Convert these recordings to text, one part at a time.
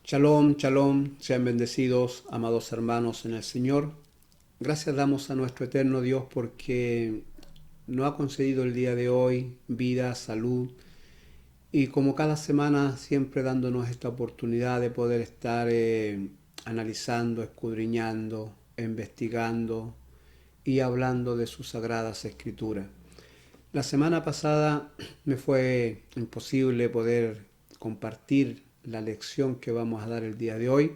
Shalom, shalom, sean bendecidos, amados hermanos en el Señor. Gracias damos a nuestro eterno Dios porque nos ha concedido el día de hoy vida, salud y como cada semana siempre dándonos esta oportunidad de poder estar analizando, escudriñando, investigando y hablando de sus sagradas escrituras. La semana pasada me fue imposible poder compartir la lección que vamos a dar el día de hoy.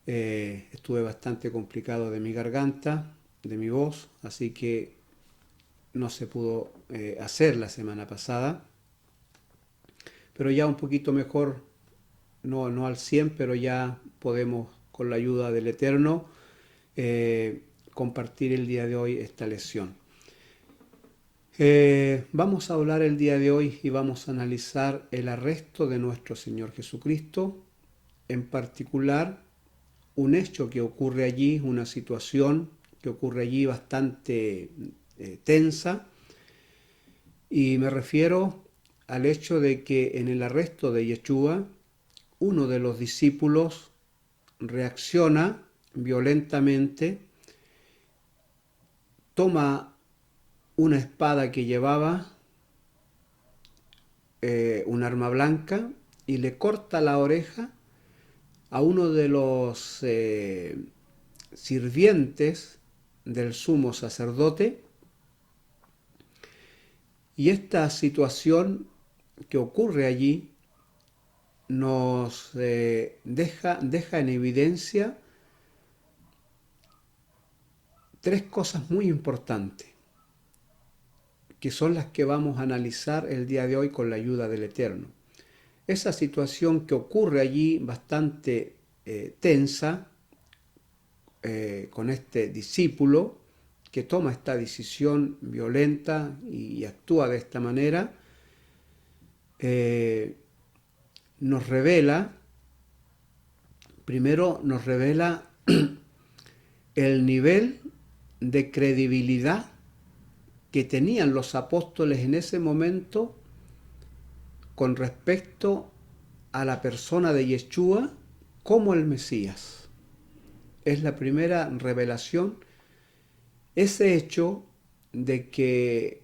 Estuve bastante complicado de mi garganta, de mi voz, así que no se pudo hacer la semana pasada. Pero ya un poquito mejor, no al 100, pero ya podemos con la ayuda del Eterno compartir el día de hoy esta lección. Vamos a hablar el día de hoy y vamos a analizar el arresto de nuestro Señor Jesucristo, en particular un hecho que ocurre allí, una situación que ocurre allí bastante tensa, y me refiero al hecho de que en el arresto de Yeshua, uno de los discípulos reacciona violentamente, toma una espada que llevaba, un arma blanca, y le corta la oreja a uno de los sirvientes del sumo sacerdote. Y esta situación que ocurre allí nos deja en evidencia tres cosas muy importantes, que son las que vamos a analizar el día de hoy con la ayuda del Eterno. Esa situación que ocurre allí bastante tensa, con este discípulo que toma esta decisión violenta y actúa de esta manera, nos revela, primero nos revela el nivel de credibilidad que tenían los apóstoles en ese momento con respecto a la persona de Yeshua como el Mesías. Es la primera revelación, ese hecho de que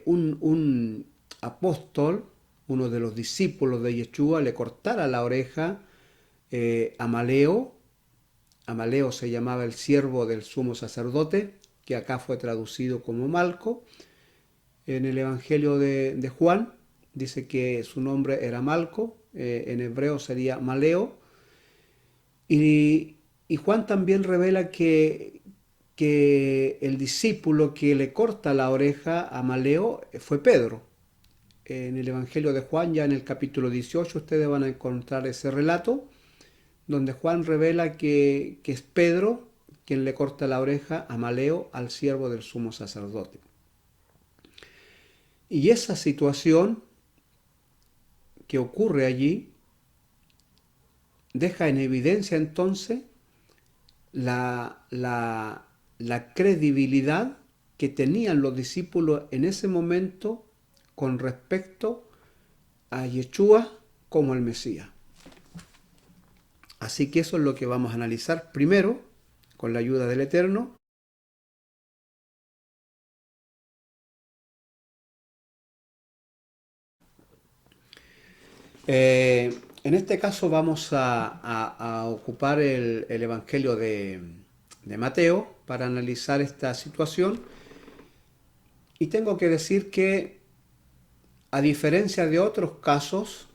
un apóstol, uno de los discípulos de Yeshua, le cortara la oreja a Maleo. Amaleo se llamaba el siervo del sumo sacerdote, que acá fue traducido como Malco. En el Evangelio de Juan dice que su nombre era Malco, en hebreo sería Maleo. Y Juan también revela que el discípulo que le corta la oreja a Maleo fue Pedro. En el Evangelio de Juan, ya en el capítulo 18, ustedes van a encontrar ese relato, donde Juan revela que es Pedro quien le corta la oreja a Maleo, al siervo del sumo sacerdote. Y esa situación que ocurre allí deja en evidencia entonces la credibilidad que tenían los discípulos en ese momento con respecto a Yeshua como el Mesías. Así que eso es lo que vamos a analizar primero, con la ayuda del Eterno. En este caso vamos a ocupar el Evangelio de Mateo para analizar esta situación. Y tengo que decir que, a diferencia de otros casos,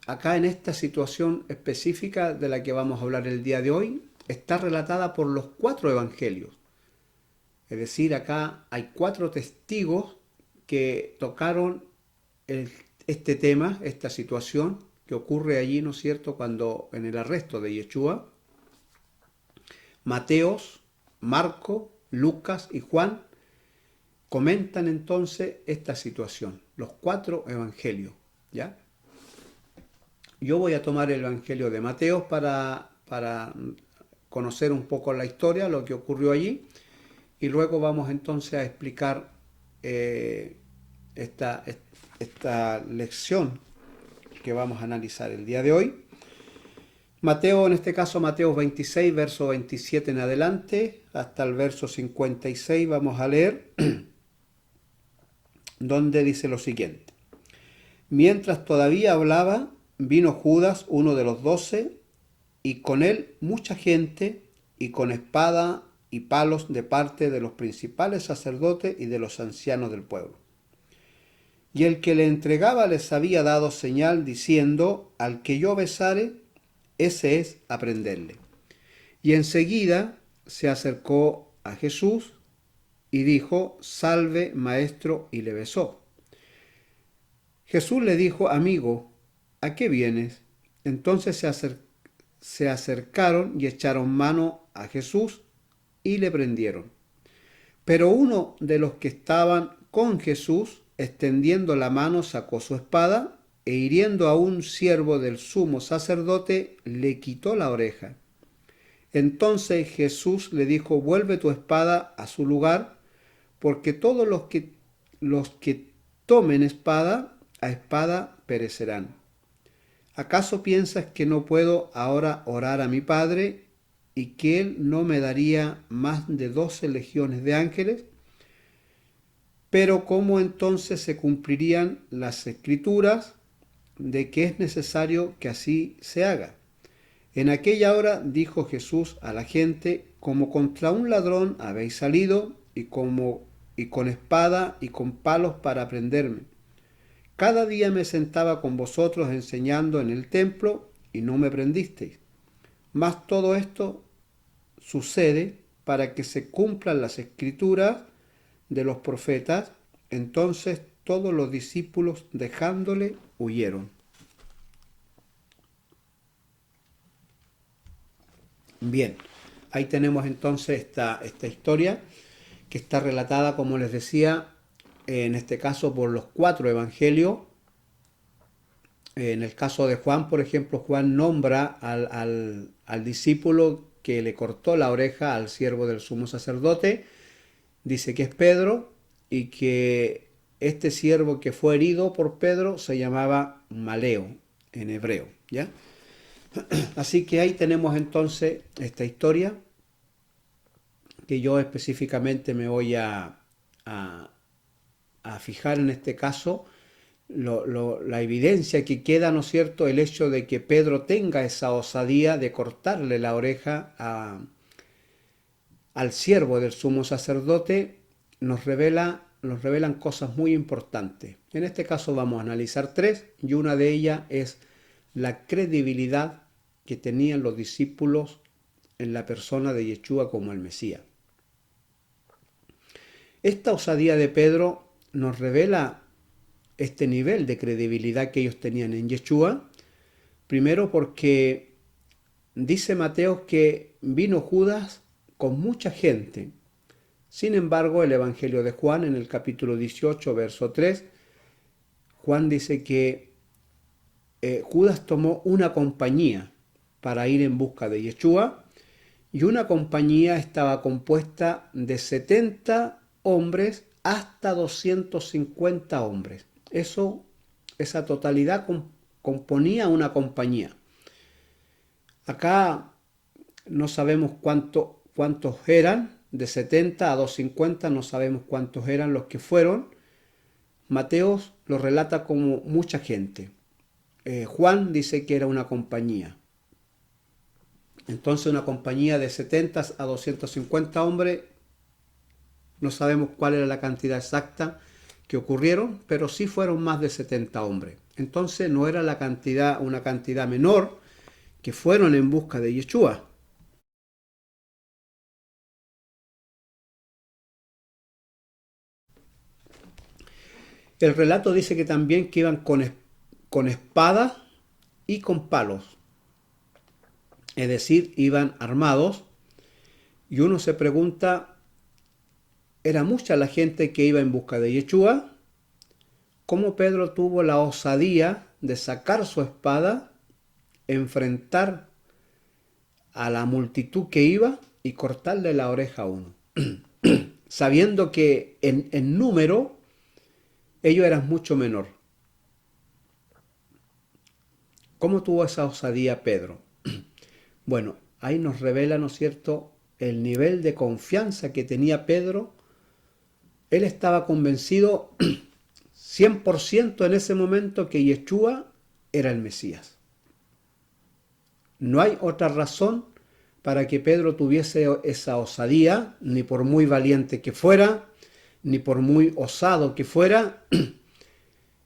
acá en esta situación específica de la que vamos a hablar el día de hoy, está relatada por los 4 evangelios. Es decir, acá hay 4 testigos que tocaron este tema, esta situación que ocurre allí, ¿no es cierto?, cuando en el arresto de Yeshua. Mateos, Marco, Lucas y Juan comentan entonces esta situación, los 4 evangelios, ¿ya? Yo voy a tomar el evangelio de Mateo para conocer un poco la historia, lo que ocurrió allí, y luego vamos entonces a explicar esta lección que vamos a analizar el día de hoy. Mateo, en este caso Mateo 26, verso 27 en adelante, hasta el verso 56 vamos a leer, donde dice lo siguiente. Mientras todavía hablaba, vino Judas, uno de los 12, y con él mucha gente, y con espada y palos de parte de los principales sacerdotes y de los ancianos del pueblo. Y el que le entregaba les había dado señal diciendo, al que yo besare, ese es a prenderle. Y enseguida se acercó a Jesús y dijo, salve, maestro, y le besó. Jesús le dijo, amigo, ¿a qué vienes? Entonces se acercaron y echaron mano a Jesús y le prendieron. Pero uno de los que estaban con Jesús, extendiendo la mano, sacó su espada e hiriendo a un siervo del sumo sacerdote, le quitó la oreja. Entonces Jesús le dijo, vuelve tu espada a su lugar, porque todos los que tomen espada, a espada perecerán. ¿Acaso piensas que no puedo ahora orar a mi Padre y que Él no me daría más de 12 legiones de ángeles? Pero ¿cómo entonces se cumplirían las escrituras de que es necesario que así se haga? En aquella hora dijo Jesús a la gente, como contra un ladrón habéis salido, y con espada y con palos para prenderme. Cada día me sentaba con vosotros enseñando en el templo, y no me prendisteis. Mas todo esto sucede para que se cumplan las escrituras de los profetas. Entonces todos los discípulos, dejándole, huyeron. Bien, ahí tenemos entonces esta historia que está relatada, como les decía, en este caso por los 4 evangelios. En el caso de Juan, por ejemplo, Juan nombra al discípulo que le cortó la oreja al siervo del sumo sacerdote. Dice que es Pedro y que este siervo que fue herido por Pedro se llamaba Maleo en hebreo, ¿ya? Así que ahí tenemos entonces esta historia que yo específicamente me voy a fijar en este caso, la evidencia que queda, ¿no es cierto?, el hecho de que Pedro tenga esa osadía de cortarle la oreja al siervo del sumo sacerdote, nos revelan cosas muy importantes. En este caso vamos a analizar 3 y una de ellas es la credibilidad que tenían los discípulos en la persona de Yeshua como el Mesías. Esta osadía de Pedro nos revela este nivel de credibilidad que ellos tenían en Yeshua, primero porque dice Mateo que vino Judas con mucha gente. Sin embargo, el Evangelio de Juan, en el capítulo 18, verso 3, Juan dice que Judas tomó una compañía para ir en busca de Yeshua, y una compañía estaba compuesta de 70 hombres hasta 250 hombres. Esa totalidad componía una compañía. Acá no sabemos cuántos eran, de 70 a 250 no sabemos cuántos eran los que fueron. Mateo lo relata como mucha gente. Juan dice que era una compañía. Entonces una compañía de 70 a 250 hombres, no sabemos cuál era la cantidad exacta que ocurrieron, pero sí fueron más de 70 hombres. Entonces no era una cantidad menor que fueron en busca de Yeshua. El relato dice que también que iban con espadas y con palos. Es decir, iban armados, y uno se pregunta, ¿era mucha la gente que iba en busca de Yeshua? ¿Cómo Pedro tuvo la osadía de sacar su espada, enfrentar a la multitud que iba y cortarle la oreja a uno? Sabiendo que en número ellos eran mucho menor. ¿Cómo tuvo esa osadía Pedro? Bueno, ahí nos revela, ¿no es cierto?, el nivel de confianza que tenía Pedro. Él estaba convencido 100% en ese momento que Yeshua era el Mesías. No hay otra razón para que Pedro tuviese esa osadía, ni por muy valiente que fuera, ni por muy osado que fuera.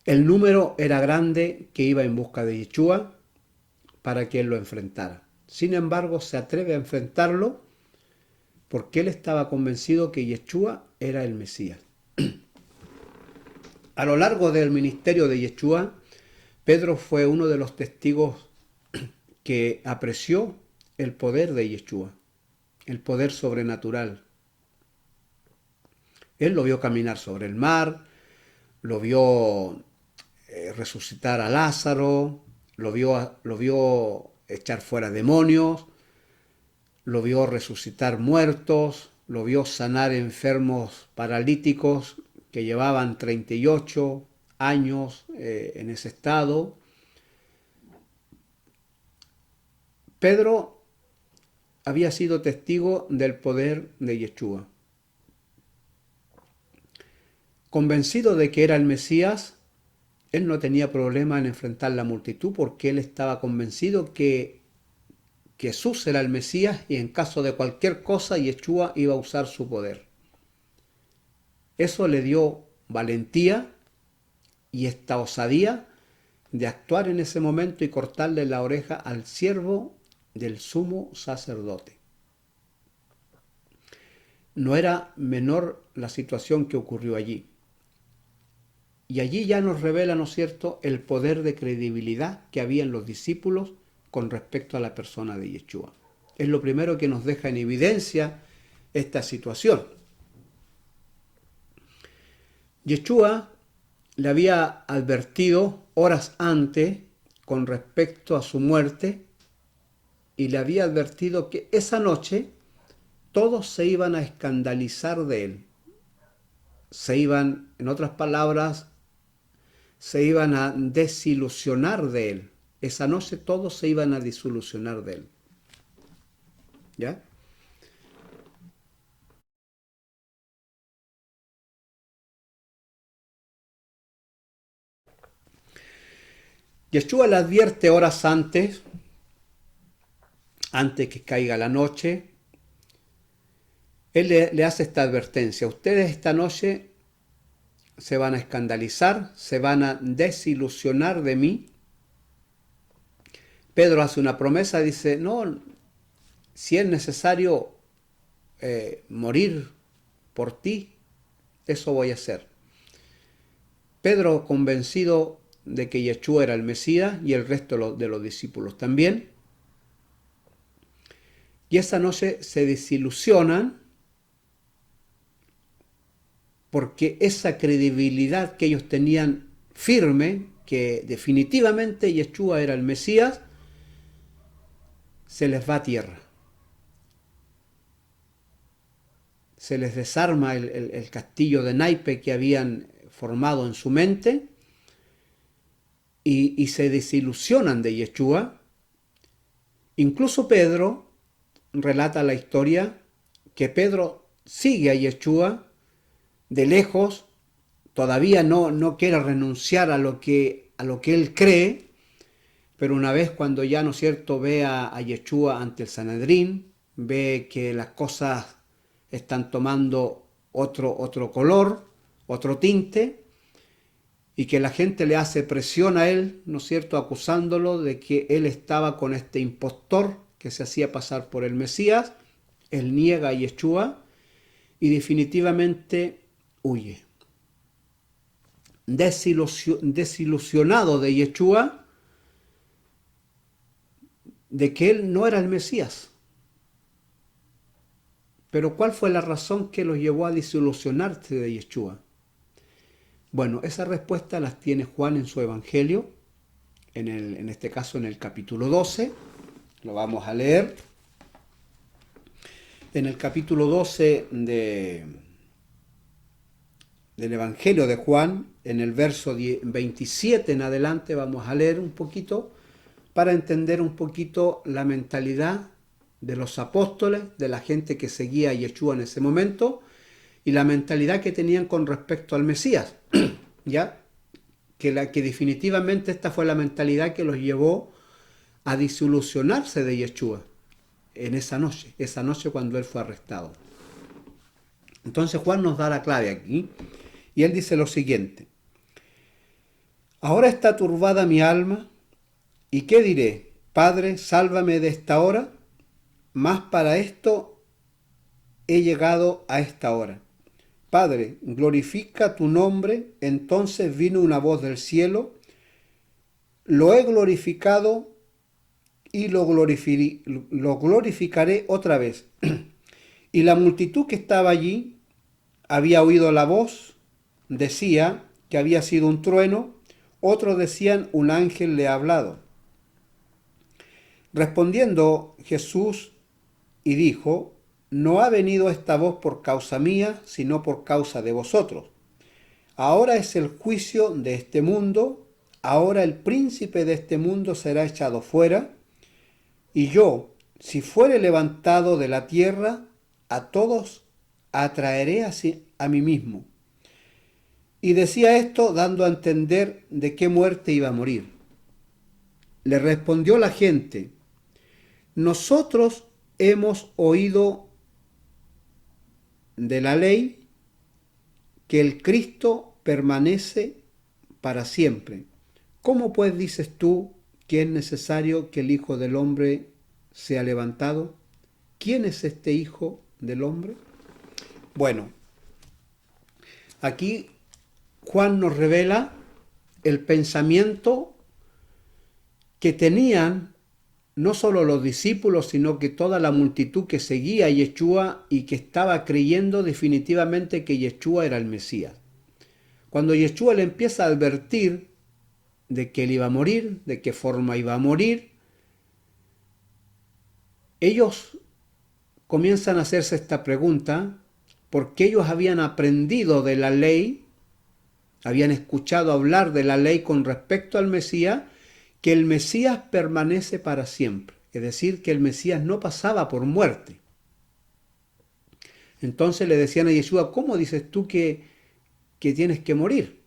El número era grande que iba en busca de Yeshua para que él lo enfrentara. Sin embargo, se atreve a enfrentarlo porque él estaba convencido que Yeshua era el Mesías. A lo largo del ministerio de Yeshua, Pedro fue uno de los testigos que apreció el poder de Yeshua, el poder sobrenatural. Él lo vio caminar sobre el mar, lo vio resucitar a Lázaro, lo vio echar fuera demonios, lo vio resucitar muertos, lo vio sanar enfermos paralíticos que llevaban 38 años en ese estado. Pedro había sido testigo del poder de Yeshua. Convencido de que era el Mesías, él no tenía problema en enfrentar la multitud porque él estaba convencido que Jesús era el Mesías y en caso de cualquier cosa Yeshua iba a usar su poder. Eso le dio valentía y esta osadía de actuar en ese momento y cortarle la oreja al siervo del sumo sacerdote. No era menor la situación que ocurrió allí. Y allí ya nos revela, ¿no es cierto?, el poder de credibilidad que había en los discípulos con respecto a la persona de Yeshua. Es lo primero que nos deja en evidencia esta situación. Yeshua le había advertido horas antes con respecto a su muerte y le había advertido que esa noche todos se iban a escandalizar de él. Se iban, en otras palabras, se iban a desilusionar de él. Esa noche todos se iban a desilusionar de él. ¿Ya? Yeshua le advierte horas antes que caiga la noche. Él le hace esta advertencia. Ustedes esta noche se van a escandalizar, se van a desilusionar de mí. Pedro hace una promesa, dice, no, si es necesario morir por ti, eso voy a hacer. Pedro, convencido de que Yeshua era el Mesías y el resto de los discípulos también, y esa noche se desilusionan porque esa credibilidad que ellos tenían firme, que definitivamente Yeshua era el Mesías, se les va a tierra. Se les desarma el castillo de naipe que habían formado en su mente y se desilusionan de Yeshua. Incluso Pedro relata la historia que Pedro sigue a Yeshua de lejos, todavía no quiere renunciar a lo que él cree, pero una vez cuando ya, ¿no es cierto?, ve a Yeshua ante el Sanedrín, ve que las cosas están tomando otro color, otro tinte, y que la gente le hace presión a él, ¿no es cierto?, acusándolo de que él estaba con este impostor que se hacía pasar por el Mesías. Él niega a Yeshua y definitivamente huye. Desilusionado de Yeshua, de que él no era el Mesías. Pero ¿cuál fue la razón que los llevó a desilusionarse de Yeshua? Bueno, esa respuesta las tiene Juan en su Evangelio, en este caso en el capítulo 12. Lo vamos a leer. En el capítulo 12 del Evangelio de Juan, en el verso 27 en adelante, vamos a leer un poquito para entender un poquito la mentalidad de los apóstoles, de la gente que seguía a Yeshua en ese momento, y la mentalidad que tenían con respecto al Mesías, ¿ya? Que definitivamente esta fue la mentalidad que los llevó a desilusionarse de Yeshua en esa noche cuando él fue arrestado. Entonces Juan nos da la clave aquí, y él dice lo siguiente: ahora está turbada mi alma, ¿y qué diré? Padre, sálvame de esta hora, mas para esto he llegado a esta hora. Padre, glorifica tu nombre. Entonces vino una voz del cielo: lo he glorificado y lo glorificaré otra vez. Y la multitud que estaba allí había oído la voz, decía que había sido un trueno, otros decían un ángel le ha hablado. Respondiendo Jesús y dijo: no ha venido esta voz por causa mía, sino por causa de vosotros. Ahora es el juicio de este mundo, ahora el príncipe de este mundo será echado fuera, y yo, si fuere levantado de la tierra, a todos atraeré a mí mismo. Y decía esto dando a entender de qué muerte iba a morir. Le respondió la gente: nosotros hemos oído de la ley que el Cristo permanece para siempre. ¿Cómo pues dices tú que es necesario que el Hijo del Hombre sea levantado? ¿Quién es este Hijo del Hombre? Bueno, aquí Juan nos revela el pensamiento que tenían no solo los discípulos, sino que toda la multitud que seguía a Yeshua y que estaba creyendo definitivamente que Yeshua era el Mesías. Cuando Yeshua le empieza a advertir de que él iba a morir, de qué forma iba a morir, ellos comienzan a hacerse esta pregunta porque ellos habían aprendido de la ley, habían escuchado hablar de la ley con respecto al Mesías, que el Mesías permanece para siempre, es decir, que el Mesías no pasaba por muerte. Entonces le decían a Yeshua: ¿cómo dices tú que tienes que morir?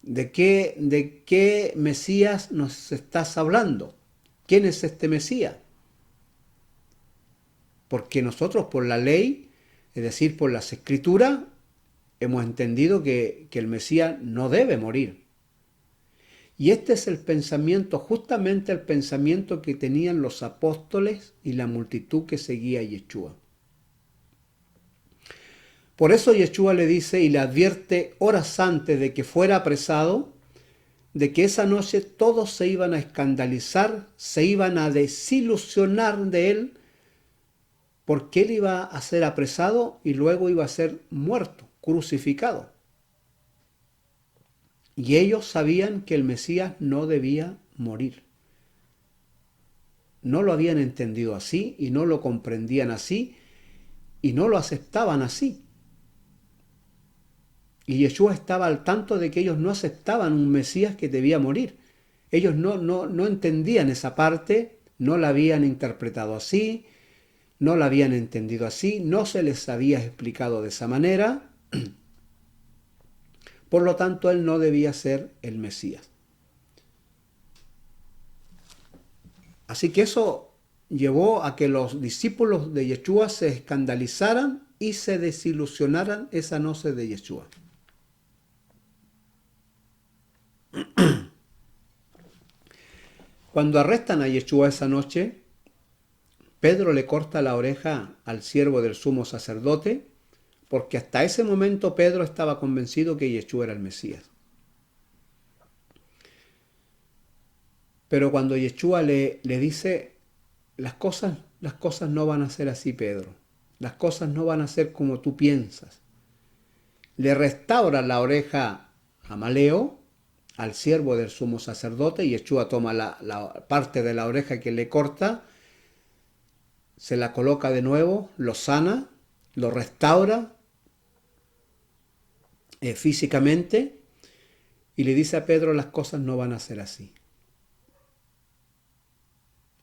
¿De qué Mesías nos estás hablando? ¿Quién es este Mesías? Porque nosotros por la ley, es decir, por las Escrituras, hemos entendido que el Mesías no debe morir. Y este es el pensamiento, justamente el pensamiento que tenían los apóstoles y la multitud que seguía a Yeshua. Por eso Yeshua le dice y le advierte horas antes de que fuera apresado, de que esa noche todos se iban a escandalizar, se iban a desilusionar de él, porque él iba a ser apresado y luego iba a ser muerto, crucificado. Y ellos sabían que el Mesías no debía morir. No lo habían entendido así y no lo comprendían así y no lo aceptaban así. Y Yeshua estaba al tanto de que ellos no aceptaban un Mesías que debía morir. Ellos no entendían esa parte, no la habían interpretado así, no la habían entendido así, no se les había explicado de esa manera. Por lo tanto, él no debía ser el Mesías. Así que eso llevó a que los discípulos de Yeshua se escandalizaran y se desilusionaran esa noche de Yeshua. Cuando arrestan a Yeshua esa noche, Pedro le corta la oreja al siervo del sumo sacerdote, porque hasta ese momento Pedro estaba convencido que Yeshua era el Mesías. Pero cuando Yeshua le dice: las cosas no van a ser así, Pedro. Las cosas no van a ser como tú piensas. Le restaura la oreja a Maleo, al siervo del sumo sacerdote, y Yeshua toma la parte de la oreja que le corta, se la coloca de nuevo, lo sana, lo restaura físicamente, y le dice a Pedro: las cosas no van a ser así.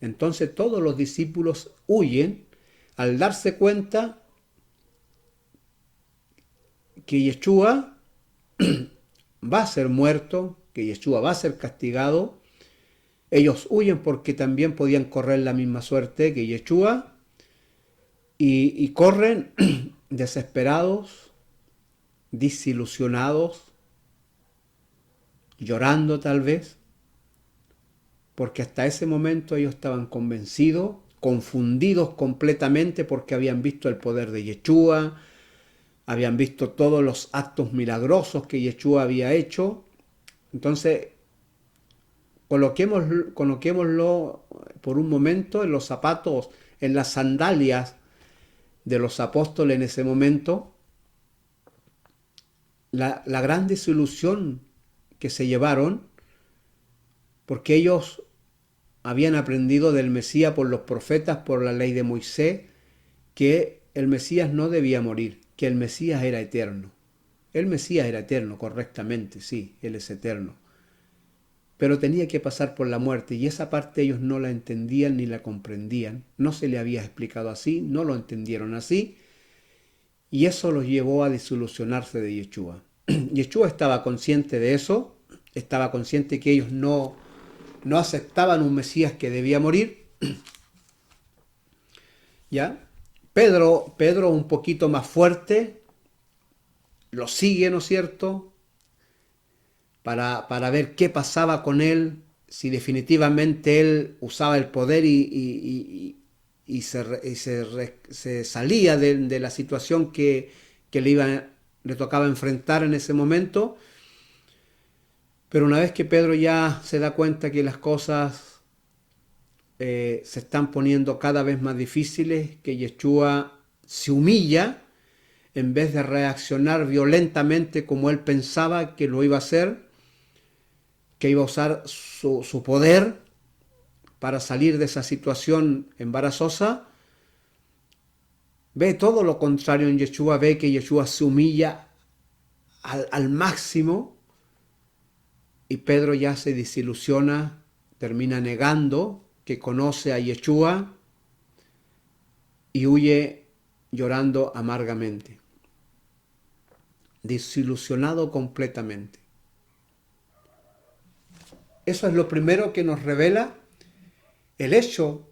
Entonces todos los discípulos huyen al darse cuenta que Yeshua va a ser muerto, que Yeshua va a ser castigado. Ellos huyen porque también podían correr la misma suerte que Yeshua y corren desesperados, desilusionados, llorando tal vez, porque hasta ese momento ellos estaban convencidos, confundidos completamente porque habían visto el poder de Yeshua, habían visto todos los actos milagrosos que Yeshua había hecho. Entonces, coloquémoslo por un momento en los zapatos, en las sandalias de los apóstoles en ese momento, la gran desilusión que se llevaron, porque ellos habían aprendido del Mesías por los profetas, por la ley de Moisés, que el Mesías no debía morir, que el Mesías era eterno. El Mesías era eterno, correctamente, sí, Él es eterno. Pero tenía que pasar por la muerte y esa parte ellos no la entendían ni la comprendían. No se le había explicado así, no lo entendieron así y eso los llevó a desilusionarse de Yeshua. Yeshua estaba consciente de eso, estaba consciente que ellos no aceptaban un Mesías que debía morir. ¿Ya? Pedro un poquito más fuerte, lo sigue, ¿no es cierto? Para ver qué pasaba con él, si definitivamente él usaba el poder y se salía de la situación que le tocaba enfrentar en ese momento. Pero una vez que Pedro ya se da cuenta que las cosas se están poniendo cada vez más difíciles, que Yeshua se humilla, en vez de reaccionar violentamente como él pensaba que lo iba a hacer, que iba a usar su poder para salir de esa situación embarazosa, ve todo lo contrario en Yeshua, ve que Yeshua se humilla al máximo y Pedro ya se desilusiona, termina negando que conoce a Yeshua y huye llorando amargamente, desilusionado completamente. Eso es lo primero que nos revela el hecho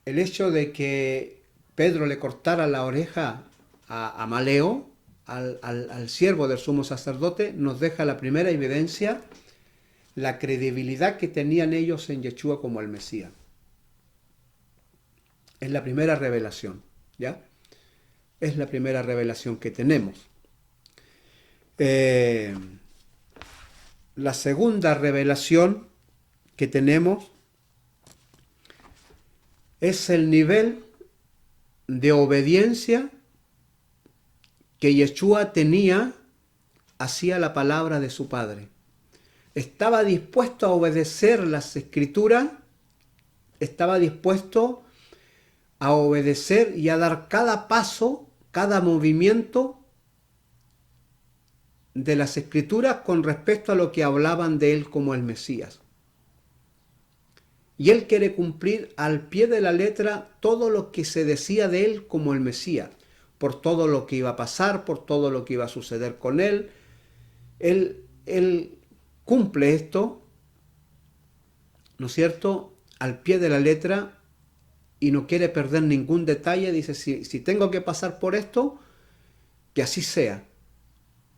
de que Pedro le cortara la oreja a Maleo, al siervo del sumo sacerdote, nos deja la primera evidencia, la credibilidad que tenían ellos en Yeshua como el Mesías. Es la primera revelación, ¿ya? Es la primera revelación que tenemos. La segunda revelación que tenemos es el nivel de obediencia que Yeshua tenía hacia la palabra de su Padre. Estaba dispuesto a obedecer las Escrituras, estaba dispuesto a obedecer y a dar cada paso, cada movimiento de las Escrituras con respecto a lo que hablaban de él como el Mesías. Y él quiere cumplir al pie de la letra todo lo que se decía de él como el Mesías, por todo lo que iba a pasar, por todo lo que iba a suceder con él. Él cumple esto, ¿no es cierto?, al pie de la letra y no quiere perder ningún detalle. Dice, si tengo que pasar por esto, que así sea,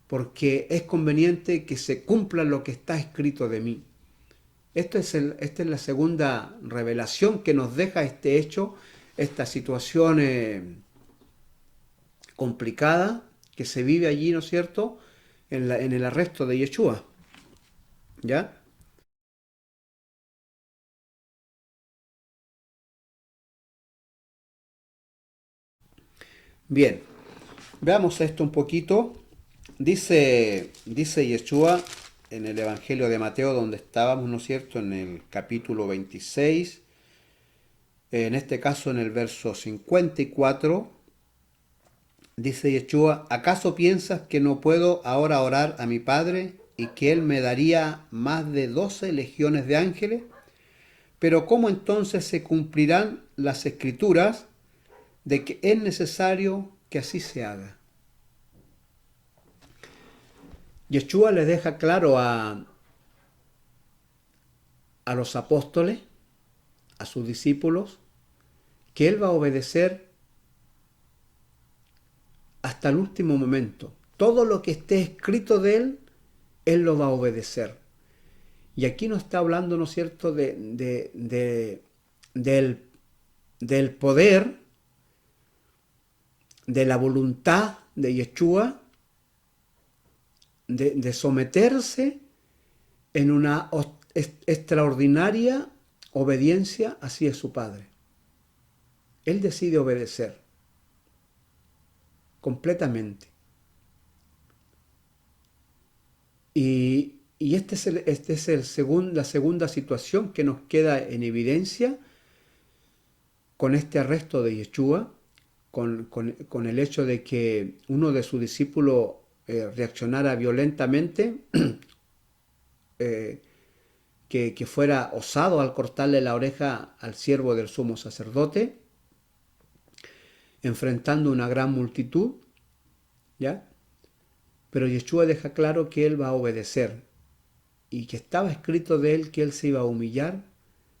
porque es conveniente que se cumpla lo que está escrito de mí. Esta es la segunda revelación que nos deja este hecho, esta situación complicada que se vive allí, ¿no es cierto?, en el arresto de Yeshua. ¿Ya? Bien, veamos esto un poquito. Dice Yeshua en el Evangelio de Mateo, donde estábamos, ¿no es cierto?, en el capítulo 26, en este caso en el verso 54, dice Yeshua, ¿acaso piensas que no puedo ahora orar a mi Padre y que Él me daría más de 12 legiones de ángeles? Pero ¿cómo entonces se cumplirán las escrituras de que es necesario que así se haga? Yeshua les deja claro a los apóstoles, a sus discípulos, que Él va a obedecer hasta el último momento. Todo lo que esté escrito de Él, Él lo va a obedecer. Y aquí no está hablando, ¿no es cierto?, del poder, de la voluntad de Yeshua, de someterse en una extraordinaria obediencia hacia su Padre. Él decide obedecer completamente. Y esta es la segunda situación que nos queda en evidencia con este arresto de Yeshua, con el hecho de que uno de sus discípulos reaccionara violentamente, que fuera osado al cortarle la oreja al siervo del sumo sacerdote, enfrentando una gran multitud, ¿ya? Pero Yeshua deja claro que él va a obedecer y que estaba escrito de él que él se iba a humillar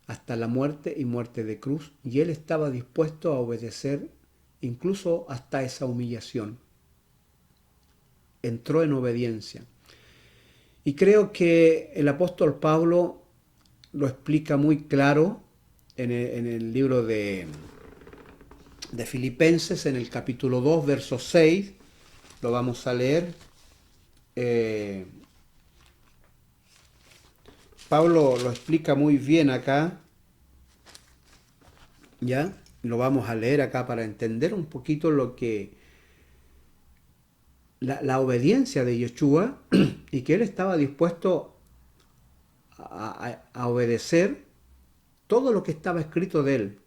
hasta la muerte y muerte de cruz, y él estaba dispuesto a obedecer incluso hasta esa humillación. Entró en obediencia. Y creo que el apóstol Pablo lo explica muy claro en el libro de Filipenses, en el capítulo 2, verso 6, lo vamos a leer. Pablo lo explica muy bien acá, ¿ya? Lo vamos a leer acá para entender un poquito lo que la obediencia de Yeshua y que él estaba dispuesto a obedecer todo lo que estaba escrito de él.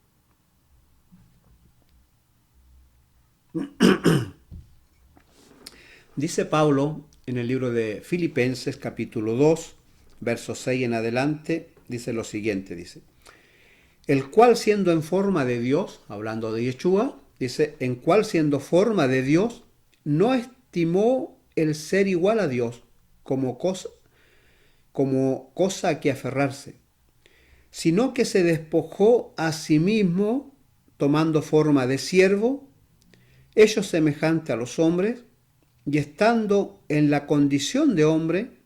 Dice Pablo en el libro de Filipenses capítulo 2, verso 6 en adelante, dice lo siguiente, dice: el cual siendo en forma de Dios, hablando de Yeshua, dice, en cual siendo forma de Dios, no estimó el ser igual a Dios como cosa a que aferrarse, sino que se despojó a sí mismo, tomando forma de siervo, hecho semejante a los hombres, y estando en la condición de hombre,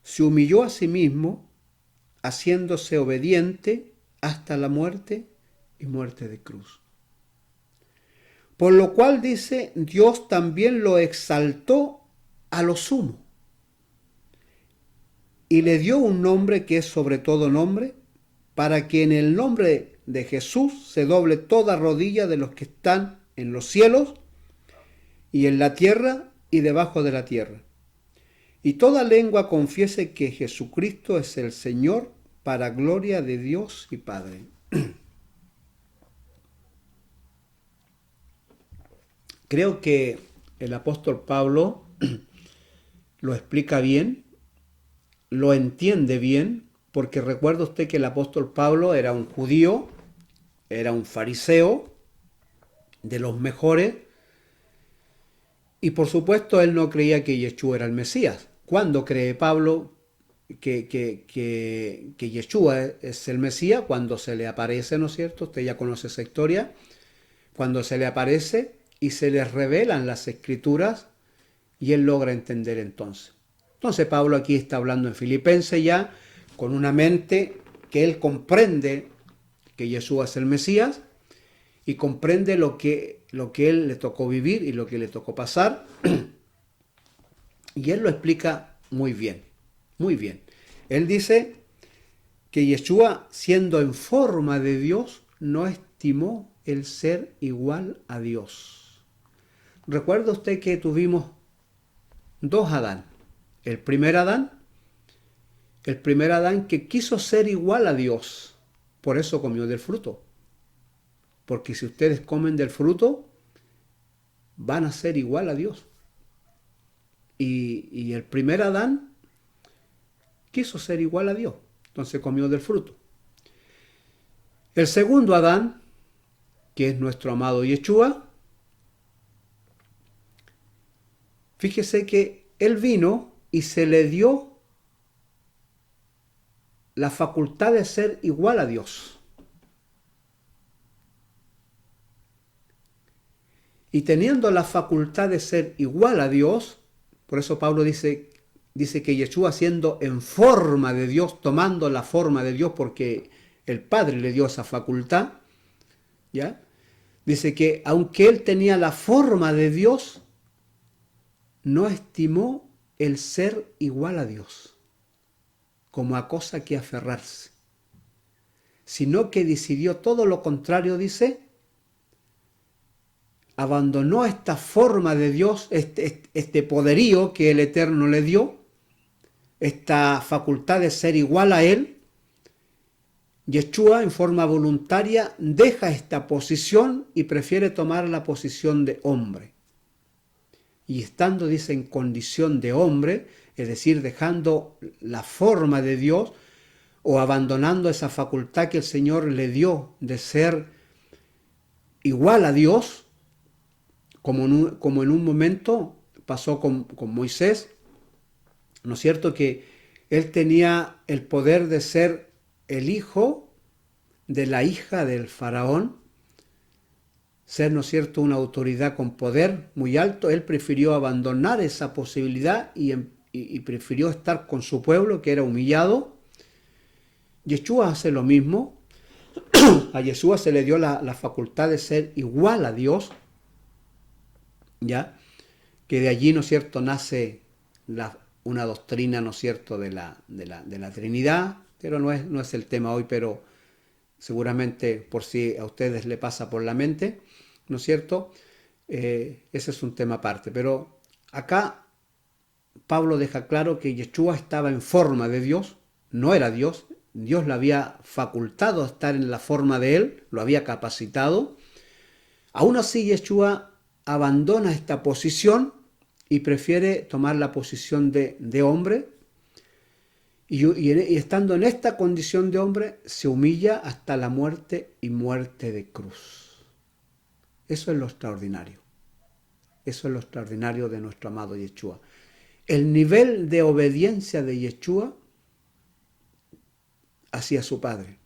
se humilló a sí mismo, haciéndose obediente hasta la muerte y muerte de cruz. Por lo cual dice, Dios también lo exaltó a lo sumo y le dio un nombre que es sobre todo nombre, para que en el nombre de Jesús se doble toda rodilla de los que están en los cielos y en la tierra y debajo de la tierra, y toda lengua confiese que Jesucristo es el Señor, para gloria de Dios y Padre. Creo que el apóstol Pablo lo explica bien, lo entiende bien, porque recuerda usted que el apóstol Pablo era un judío, era un fariseo, de los mejores, y por supuesto él no creía que Yeshua era el Mesías. ¿Cuándo cree Pablo que Yeshua es el Mesías? Cuando se le aparece, ¿no es cierto? Usted ya conoce esa historia. Cuando se le aparece y se le revelan las escrituras y él logra entender entonces. Entonces Pablo aquí está hablando en Filipenses ya con una mente que él comprende que Yeshua es el Mesías y comprende lo que él le tocó vivir y lo que le tocó pasar. Y él lo explica muy bien, muy bien. Él dice que Yeshua, siendo en forma de Dios, no estimó el ser igual a Dios. Recuerda usted que tuvimos dos Adán. El primer Adán que quiso ser igual a Dios, por eso comió del fruto. Porque si ustedes comen del fruto, van a ser igual a Dios. Y el primer Adán quiso ser igual a Dios, entonces comió del fruto. El segundo Adán, que es nuestro amado Yeshua, fíjese que él vino y se le dio la facultad de ser igual a Dios. Y teniendo la facultad de ser igual a Dios, por eso Pablo dice que Yeshua, siendo en forma de Dios, tomando la forma de Dios porque el Padre le dio esa facultad, ¿ya? Dice que aunque él tenía la forma de Dios, no estimó el ser igual a Dios como a cosa que aferrarse, sino que decidió todo lo contrario, dice, abandonó esta forma de Dios, este poderío que el Eterno le dio, esta facultad de ser igual a Él. Yeshua en forma voluntaria deja esta posición y prefiere tomar la posición de hombre. Y estando, dice, en condición de hombre, es decir, dejando la forma de Dios o abandonando esa facultad que el Señor le dio de ser igual a Dios, como en un momento pasó con Moisés, ¿no es cierto? Que él tenía el poder de ser el hijo de la hija del faraón, ser, ¿no es cierto?, una autoridad con poder muy alto. Él prefirió abandonar esa posibilidad y prefirió estar con su pueblo, que era humillado. Yeshua hace lo mismo. A Yeshua se le dio la facultad de ser igual a Dios, ¿ya? Que de allí, ¿no es cierto?, nace una doctrina, ¿no es cierto?, de la Trinidad, pero no es el tema hoy, pero seguramente por si a ustedes le pasa por la mente, ¿no es cierto? Ese es un tema aparte, pero acá Pablo deja claro que Yeshua estaba en forma de Dios, no era Dios, Dios le había facultado a estar en la forma de él, lo había capacitado. Aún así Yeshua abandona esta posición y prefiere tomar la posición de hombre, y estando en esta condición de hombre se humilla hasta la muerte y muerte de cruz. Eso es lo extraordinario. Eso es lo extraordinario de nuestro amado Yeshua. El nivel de obediencia de Yeshua hacia su Padre.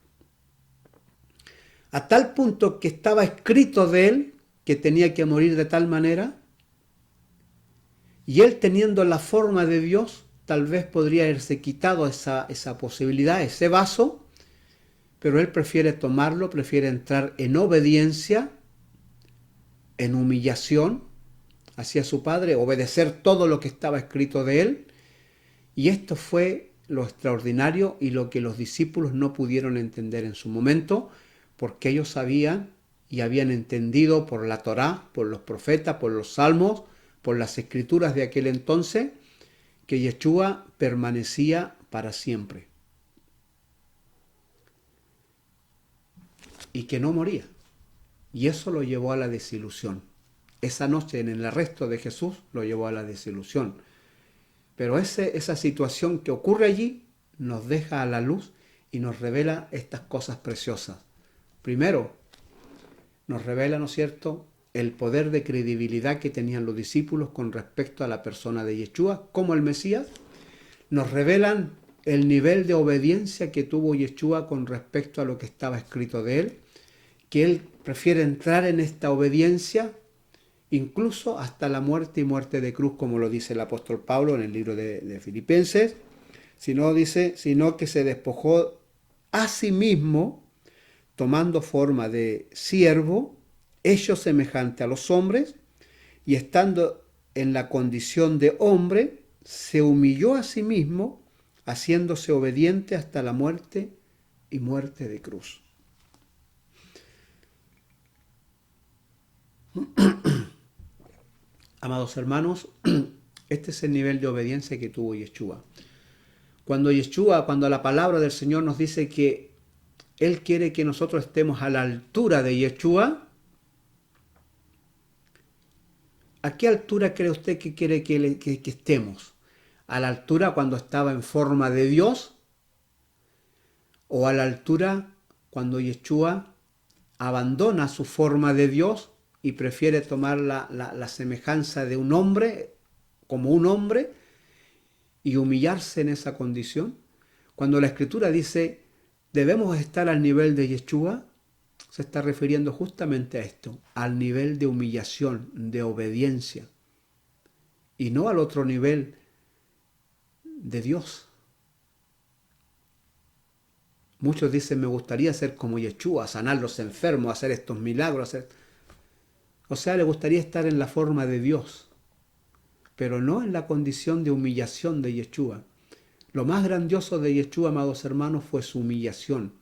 A tal punto que estaba escrito de él que tenía que morir de tal manera, y él, teniendo la forma de Dios, tal vez podría haberse quitado esa posibilidad, ese vaso, pero él prefiere tomarlo, prefiere entrar en obediencia, en humillación hacia su Padre, obedecer todo lo que estaba escrito de él. Y esto fue lo extraordinario y lo que los discípulos no pudieron entender en su momento, porque ellos sabían y habían entendido por la Torá, por los profetas, por los salmos, por las escrituras de aquel entonces, que Yeshua permanecía para siempre y que no moría. Y eso lo llevó a la desilusión. Esa noche en el arresto de Jesús lo llevó a la desilusión. Pero esa situación que ocurre allí nos deja a la luz y nos revela estas cosas preciosas. Primero, nos revela, ¿no es cierto?, el poder de credibilidad que tenían los discípulos con respecto a la persona de Yeshua como el Mesías. Nos revelan el nivel de obediencia que tuvo Yeshua con respecto a lo que estaba escrito de él, que él prefiere entrar en esta obediencia incluso hasta la muerte y muerte de cruz, como lo dice el apóstol Pablo en el libro de Filipenses, sino que se despojó a sí mismo, tomando forma de siervo, hecho semejante a los hombres, y estando en la condición de hombre, se humilló a sí mismo, haciéndose obediente hasta la muerte y muerte de cruz. Amados hermanos, este es el nivel de obediencia que tuvo Yeshua. Cuando la palabra del Señor nos dice que Él quiere que nosotros estemos a la altura de Yeshua, ¿a qué altura cree usted que quiere que estemos? ¿A la altura cuando estaba en forma de Dios? ¿O a la altura cuando Yeshua abandona su forma de Dios y prefiere tomar la semejanza de un hombre, como un hombre, y humillarse en esa condición. Cuando la Escritura dice, debemos estar al nivel de Yeshua, se está refiriendo justamente a esto, al nivel de humillación, de obediencia, y no al otro nivel de Dios. Muchos dicen, me gustaría ser como Yeshua, sanar los enfermos, hacer estos milagros. O sea, le gustaría estar en la forma de Dios, pero no en la condición de humillación de Yeshua. Lo más grandioso de Yeshua, amados hermanos, fue su humillación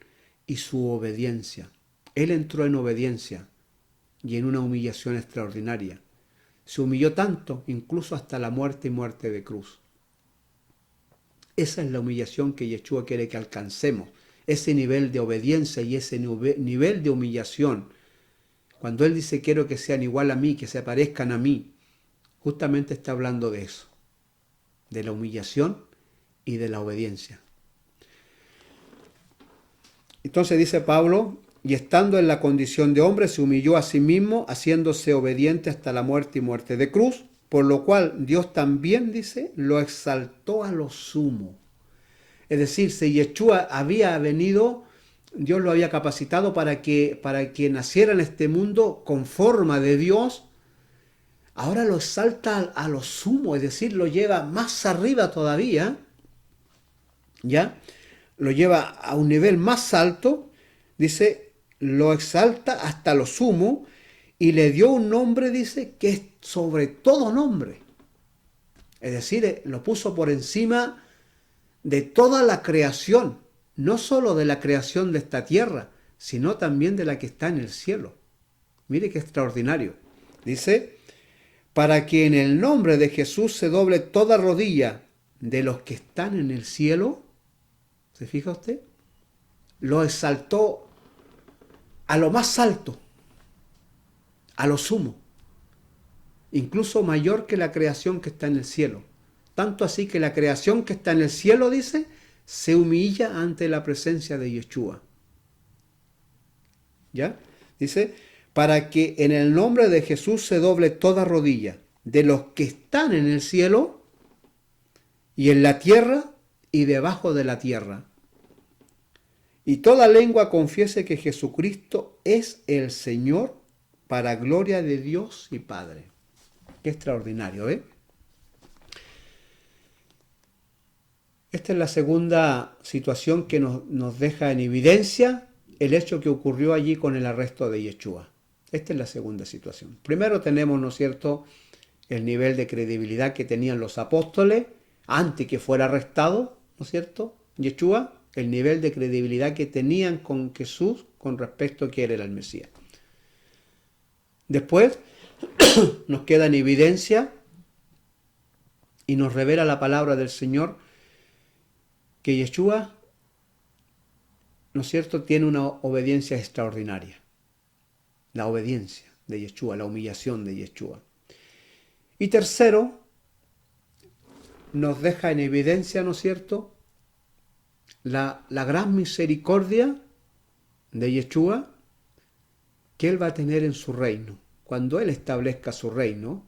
y su obediencia. Él entró en obediencia y en una humillación extraordinaria. Se humilló tanto, incluso hasta la muerte y muerte de cruz. Esa es la humillación que Yeshua quiere que alcancemos. Ese nivel de obediencia y ese nivel de humillación. Cuando Él dice, quiero que sean igual a mí, que se parezcan a mí, justamente está hablando de eso, de la humillación y de la obediencia. Entonces dice Pablo, y estando en la condición de hombre, se humilló a sí mismo, haciéndose obediente hasta la muerte y muerte de cruz, por lo cual Dios también, dice, lo exaltó a lo sumo. Es decir, si Yeshua había venido, Dios lo había capacitado para que naciera en este mundo con forma de Dios, ahora lo exalta a lo sumo, es decir, lo lleva más arriba todavía, ¿ya? Lo lleva a un nivel más alto, dice, lo exalta hasta lo sumo y le dio un nombre, dice, que es sobre todo nombre. Es decir, lo puso por encima de toda la creación, no solo de la creación de esta tierra, sino también de la que está en el cielo. Mire qué extraordinario. Dice, para que en el nombre de Jesús se doble toda rodilla de los que están en el cielo. ¿Se fija usted? Lo exaltó a lo más alto, a lo sumo, incluso mayor que la creación que está en el cielo. Tanto así que la creación que está en el cielo, dice, se humilla ante la presencia de Yeshua. ¿Ya? Dice, para que en el nombre de Jesús se doble toda rodilla de los que están en el cielo y en la tierra y debajo de la tierra. Y toda lengua confiese que Jesucristo es el Señor para gloria de Dios y Padre. Qué extraordinario, ¿eh? Esta es la segunda situación que nos deja en evidencia el hecho que ocurrió allí con el arresto de Yeshua. Esta es la segunda situación. Primero tenemos, ¿no es cierto?, el nivel de credibilidad que tenían los apóstoles antes que fuera arrestado, ¿no es cierto?, Yeshua, el nivel de credibilidad que tenían con Jesús con respecto a que él era el Mesías. Después nos queda en evidencia y nos revela la palabra del Señor que Yeshua, ¿no es cierto?, tiene una obediencia extraordinaria. La obediencia de Yeshua, la humillación de Yeshua. Y tercero, nos deja en evidencia, ¿no es cierto?, la gran misericordia de Yeshua que Él va a tener en su reino. Cuando Él establezca su reino,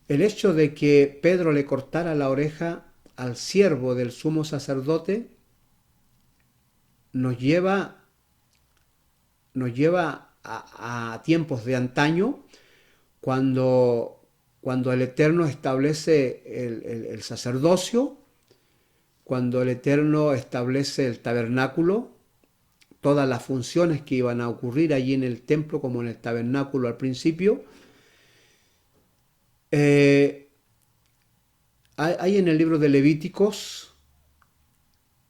el hecho de que Pedro le cortara la oreja al siervo del sumo sacerdote nos lleva a tiempos de antaño, cuando el Eterno establece el sacerdocio, cuando el Eterno establece el tabernáculo, todas las funciones que iban a ocurrir allí en el templo como en el tabernáculo al principio. Hay en el libro de Levíticos,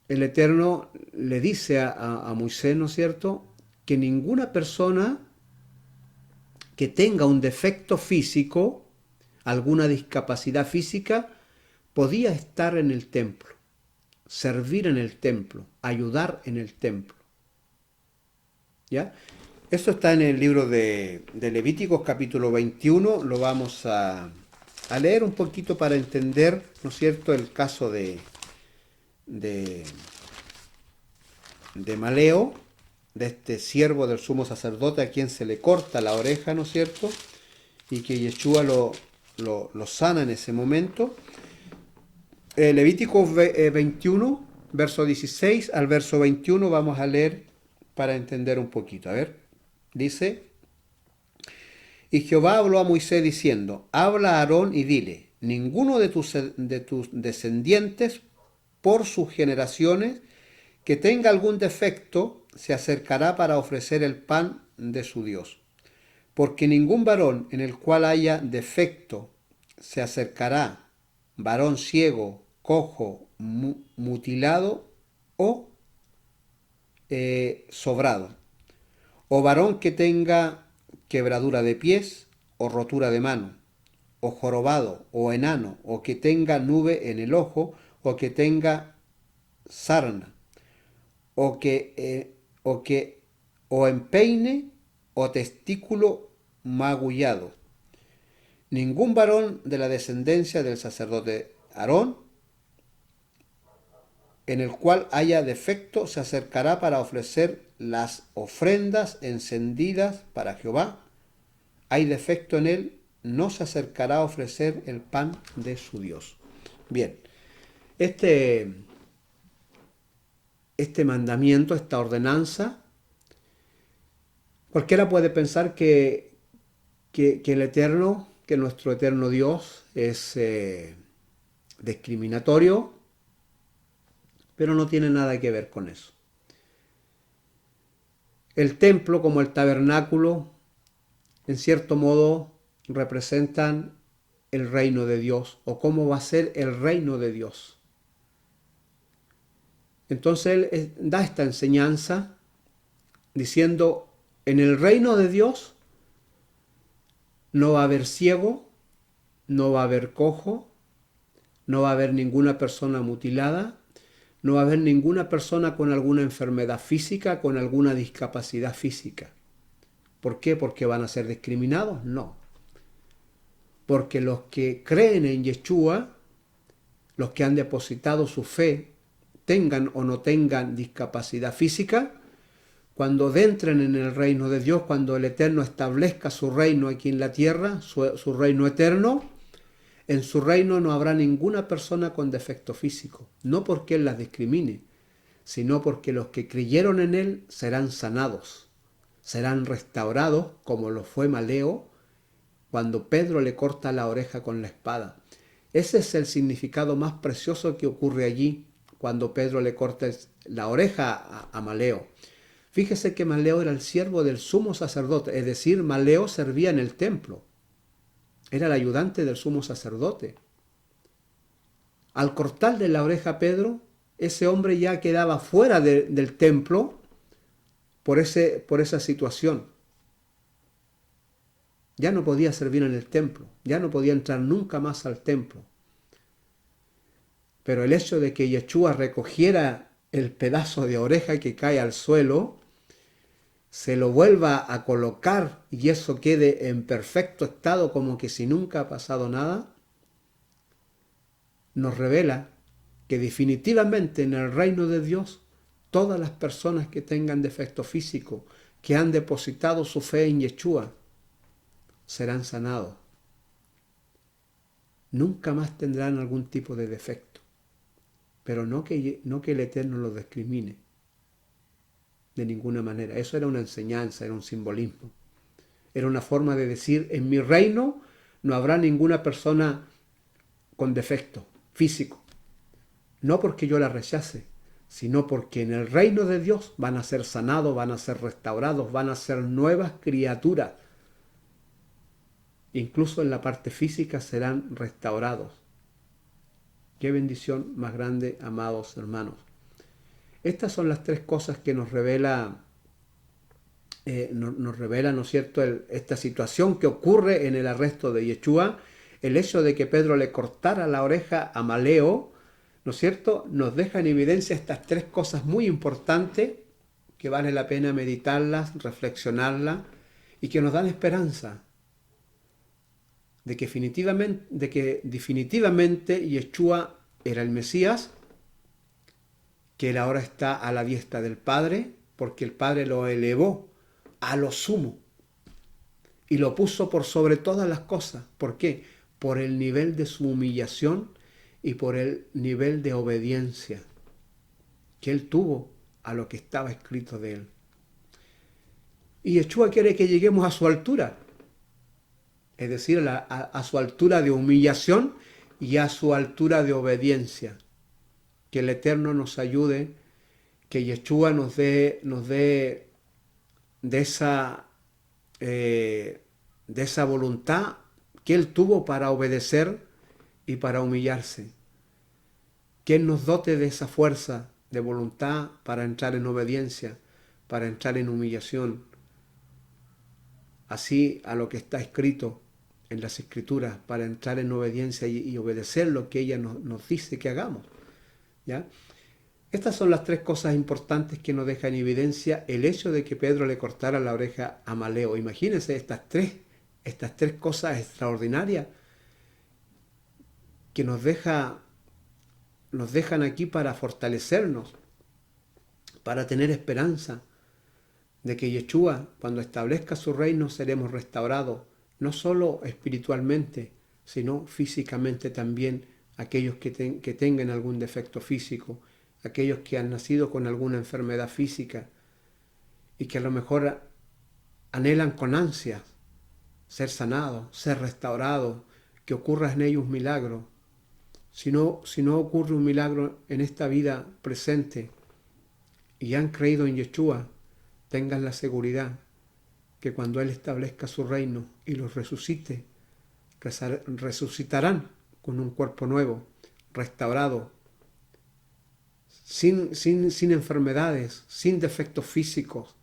el Eterno le dice a Moisés, ¿no es cierto?, que ninguna persona que tenga un defecto físico, alguna discapacidad física, podía estar en el templo, servir en el templo, ayudar en el templo. ¿Ya? Esto está en el libro de Levíticos capítulo 21, lo vamos a leer un poquito para entender, ¿no es cierto?, el caso de Maleo. de este siervo del sumo sacerdote a quien se le corta la oreja, ¿no es cierto? Y que Yeshua lo sana en ese momento. Levítico 21, verso 16 al verso 21, vamos a leer para entender un poquito. A ver, dice: Y Jehová habló a Moisés diciendo: Habla a Aarón y dile: ninguno de tus descendientes por sus generaciones que tenga algún defecto se acercará para ofrecer el pan de su Dios. Porque ningún varón en el cual haya defecto se acercará, varón ciego, cojo, mutilado o sobrado, o varón que tenga quebradura de pies o rotura de mano, o jorobado o enano, o que tenga nube en el ojo, o que tenga sarna, o empeine o testículo magullado. Ningún varón de la descendencia del sacerdote Aarón en el cual haya defecto se acercará para ofrecer las ofrendas encendidas para Jehová. Hay defecto en él, no se acercará a ofrecer el pan de su Dios. Bien, este mandamiento, esta ordenanza, cualquiera puede pensar que el Eterno, que nuestro eterno Dios es discriminatorio, pero no tiene nada que ver con eso. El templo, como el tabernáculo, en cierto modo representan el reino de Dios, o cómo va a ser el reino de Dios. Entonces él da esta enseñanza diciendo: en el reino de Dios no va a haber ciego, no va a haber cojo, no va a haber ninguna persona mutilada, no va a haber ninguna persona con alguna enfermedad física, con alguna discapacidad física. ¿Por qué? ¿Porque van a ser discriminados? No. Porque los que creen en Yeshua, los que han depositado su fe, tengan o no tengan discapacidad física, cuando entren en el reino de Dios, cuando el Eterno establezca su reino aquí en la tierra, su reino eterno, en su reino no habrá ninguna persona con defecto físico, no porque Él las discrimine, sino porque los que creyeron en Él serán sanados, serán restaurados, como lo fue Maleo cuando Pedro le corta la oreja con la espada. Ese es el significado más precioso que ocurre allí, cuando Pedro le corta la oreja a Maleo. Fíjese que Maleo era el siervo del sumo sacerdote, es decir, Maleo servía en el templo. Era el ayudante del sumo sacerdote. Al cortarle la oreja a Pedro, ese hombre ya quedaba fuera del templo por esa situación. Ya no podía servir en el templo, ya no podía entrar nunca más al templo. Pero el hecho de que Yeshua recogiera el pedazo de oreja que cae al suelo, se lo vuelva a colocar y eso quede en perfecto estado, como que si nunca ha pasado nada, nos revela que definitivamente en el reino de Dios todas las personas que tengan defecto físico, que han depositado su fe en Yeshua, serán sanados. Nunca más tendrán algún tipo de defecto, pero no que el Eterno los discrimine de ninguna manera. Eso era una enseñanza, era un simbolismo. Era una forma de decir: en mi reino no habrá ninguna persona con defecto físico. No porque yo la rechace, sino porque en el reino de Dios van a ser sanados, van a ser restaurados, van a ser nuevas criaturas. Incluso en la parte física serán restaurados. Qué bendición más grande, amados hermanos. Estas son las tres cosas que nos revela, ¿no es cierto?, esta situación que ocurre en el arresto de Yeshua. El hecho de que Pedro le cortara la oreja a Maleo, ¿no es cierto?, nos deja en evidencia estas tres cosas muy importantes que vale la pena meditarlas, reflexionarlas y que nos dan esperanza de que definitivamente Yeshua era el Mesías, que él ahora está a la diestra del Padre porque el Padre lo elevó a lo sumo y lo puso por sobre todas las cosas. ¿Por qué? Por el nivel de su humillación y por el nivel de obediencia que él tuvo a lo que estaba escrito de él. Y Yeshua quiere que lleguemos a su altura, es decir, a su altura de humillación y a su altura de obediencia. Que el Eterno nos ayude, que Yeshua nos dé de esa voluntad que Él tuvo para obedecer y para humillarse. Que Él nos dote de esa fuerza de voluntad para entrar en obediencia, para entrar en humillación, así a lo que está escrito en las Escrituras, para entrar en obediencia y obedecer lo que ella nos dice que hagamos. ¿Ya? Estas son las tres cosas importantes que nos deja en evidencia el hecho de que Pedro le cortara la oreja a Maleo. Imagínense estas tres cosas extraordinarias que nos dejan aquí para fortalecernos, para tener esperanza de que Yeshua, cuando establezca su reino, seremos restaurados, no solo espiritualmente, sino físicamente también, aquellos que tengan algún defecto físico, aquellos que han nacido con alguna enfermedad física y que a lo mejor anhelan con ansias ser sanados, ser restaurados, que ocurra en ellos un milagro. Si no ocurre un milagro en esta vida presente y han creído en Yeshua, tengan la seguridad que cuando Él establezca su reino y los resucite, resucitarán con un cuerpo nuevo, restaurado, sin enfermedades, sin defectos físicos,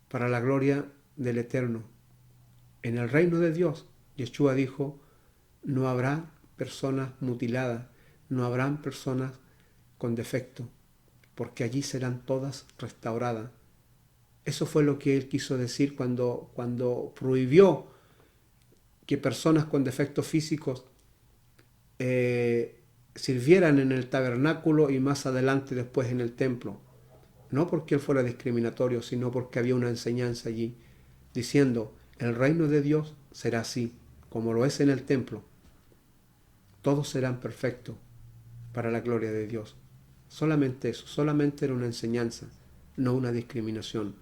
para la gloria del Eterno. En el reino de Dios, Yeshua dijo, no habrá personas mutiladas, no habrán personas con defecto, porque allí serán todas restauradas. Eso fue lo que Él quiso decir cuando prohibió que personas con defectos físicos sirvieran en el tabernáculo y más adelante después en el templo. No porque Él fuera discriminatorio, sino porque había una enseñanza allí, diciendo, el reino de Dios será así, como lo es en el templo. Todos serán perfectos para la gloria de Dios. Solamente eso, solamente era una enseñanza, no una discriminación.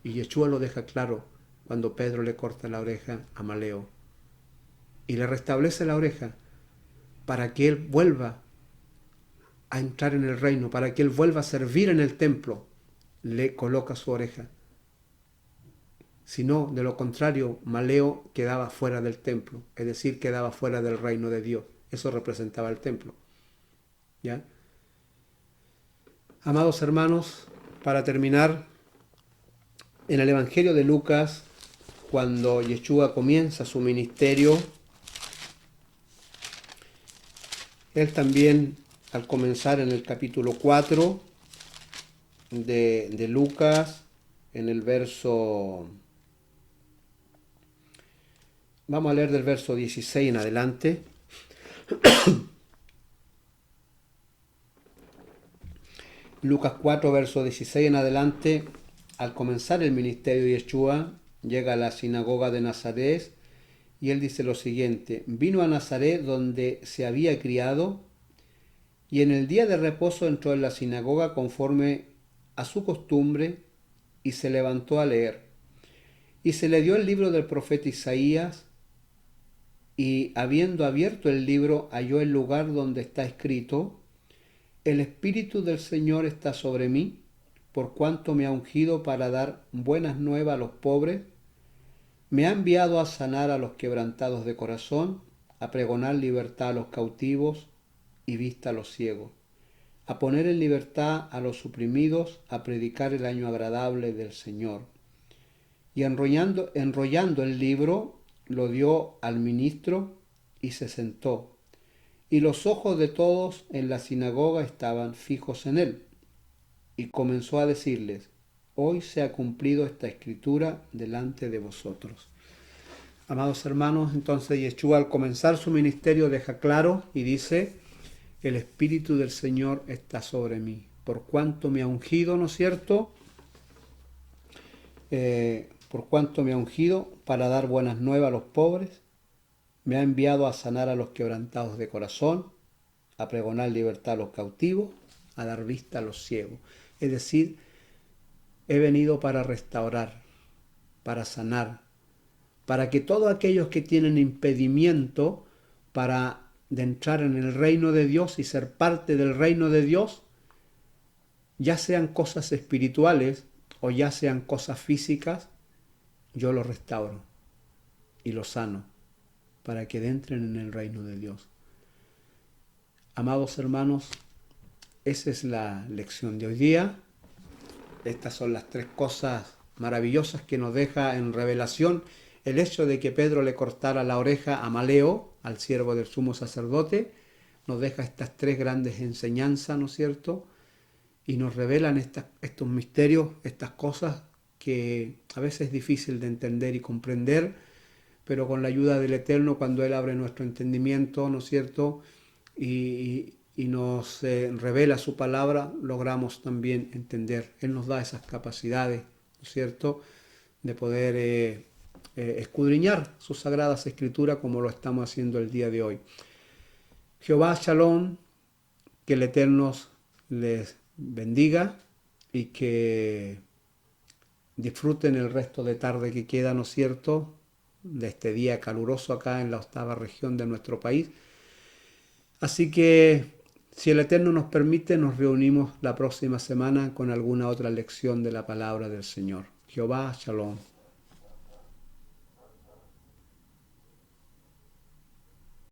Y Yeshua lo deja claro cuando Pedro le corta la oreja a Maleo. Y le restablece la oreja para que él vuelva a entrar en el reino, para que él vuelva a servir en el templo. Le coloca su oreja. Si no, de lo contrario, Maleo quedaba fuera del templo, es decir, quedaba fuera del reino de Dios. Eso representaba el templo. ¿Ya? Amados hermanos, para terminar, en el Evangelio de Lucas, cuando Yeshua comienza su ministerio, él también, al comenzar en el capítulo 4 de Lucas, en el verso... Vamos a leer del verso 16 en adelante. Lucas 4, verso 16 en adelante, al comenzar el ministerio de Yeshua, llega a la sinagoga de Nazaret y él dice lo siguiente: vino a Nazaret donde se había criado y en el día de reposo entró en la sinagoga conforme a su costumbre y se levantó a leer. Y se le dio el libro del profeta Isaías y habiendo abierto el libro halló el lugar donde está escrito: el Espíritu del Señor está sobre mí, por cuanto me ha ungido para dar buenas nuevas a los pobres, me ha enviado a sanar a los quebrantados de corazón, a pregonar libertad a los cautivos y vista a los ciegos, a poner en libertad a los oprimidos, a predicar el año agradable del Señor. Y enrollando el libro, lo dio al ministro y se sentó. Y los ojos de todos en la sinagoga estaban fijos en él. Y comenzó a decirles: hoy se ha cumplido esta escritura delante de vosotros. Amados hermanos, entonces Yeshua al comenzar su ministerio deja claro y dice: el Espíritu del Señor está sobre mí. por cuanto me ha ungido, ¿no es cierto? Por cuanto me ha ungido para dar buenas nuevas a los pobres, me ha enviado a sanar a los quebrantados de corazón, a pregonar libertad a los cautivos, a dar vista a los ciegos. Es decir, he venido para restaurar, para sanar, para que todos aquellos que tienen impedimento de entrar en el reino de Dios y ser parte del reino de Dios, ya sean cosas espirituales o ya sean cosas físicas, yo los restauro y los sano para que entren en el reino de Dios. Amados hermanos, esa es la lección de hoy día. Estas son las tres cosas maravillosas que nos deja en revelación el hecho de que Pedro le cortara la oreja a Maleo, al siervo del sumo sacerdote. Nos deja estas tres grandes enseñanzas, ¿no es cierto? Y nos revelan estos misterios, estas cosas que a veces es difícil de entender y comprender, pero con la ayuda del Eterno, cuando Él abre nuestro entendimiento, ¿no es cierto?, y nos revela su palabra, logramos también entender. Él nos da esas capacidades, ¿no es cierto?, de poder escudriñar sus sagradas escrituras como lo estamos haciendo el día de hoy. Jehová Shalom, que el Eterno les bendiga y que disfruten el resto de tarde que queda, ¿no es cierto?, de este día caluroso acá en la 8ª región de nuestro país. Así que, si el Eterno nos permite, nos reunimos la próxima semana con alguna otra lección de la palabra del Señor. Jehová, Shalom.